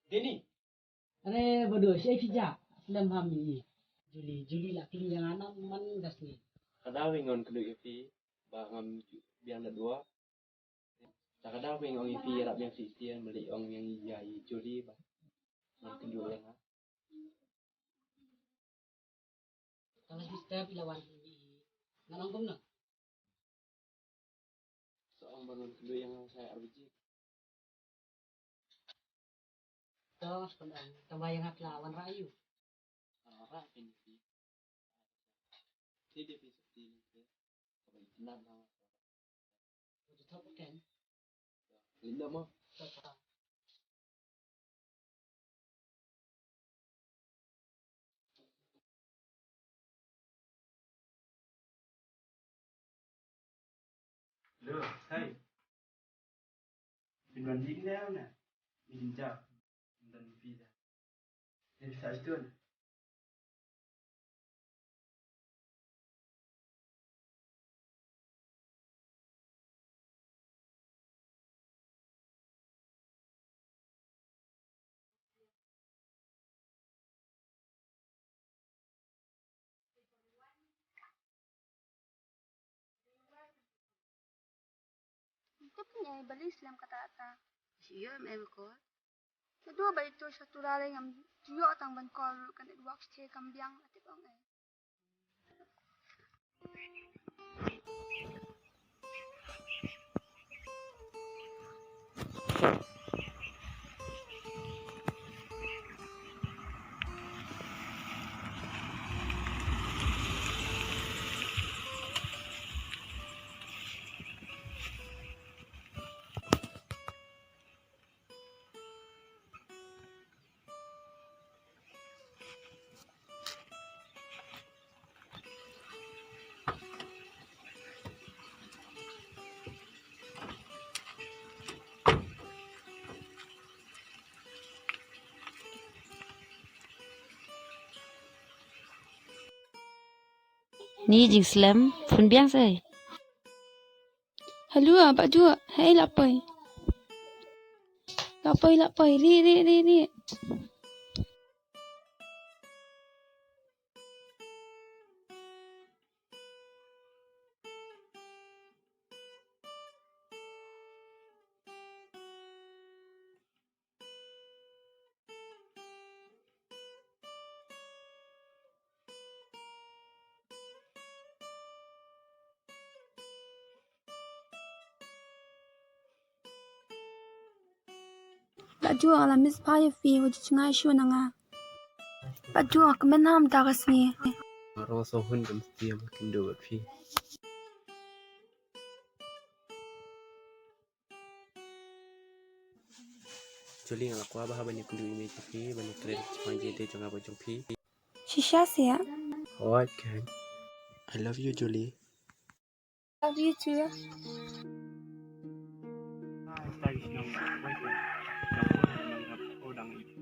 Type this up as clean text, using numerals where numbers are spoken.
Denny, अरे बडो शेफ जा film hami Juli Juli lah film yang anak man das ni kadang wingon kelu ipi, ngam biang ada dua. Kadang wingon ipi rap yang sisian beli ong yang jai Juli bah. Ngam kedua yang kalau kita pilawan ni nanang kom na seorang bangun kedua yang saya arbiji. terus pandang tambayang at lawan rayu Rap yang ipi. Tidak bisa tidak. Kalau tenang lah. tetap kan Linda mah. tetap Loh, hai. Dibanding dia na. Minjak dan visa. Jadi saya itu. Itu punya balik Islam kata ata. Siya, may ko. Kedua balik tu satu lalai yang juga tang ban kol kan dua kecil kambiang ati bang eh. Ni jing slam, phun biang say. Halua pak jua, hai lapai. Lapai ri. Pak jua ala mis paya fi wajib cengai shu nanga. Pak jua kemen ham tagas ni. Orang sohun dan setia makin dua pi. Juli ngak aku abah banyak kundu image pi, banyak kredit cuma jadi jangan bocong pi. Shisha ya. What can? I love you, Julie. Love you too. Stay siang, baik. Jangan menganggap orang itu.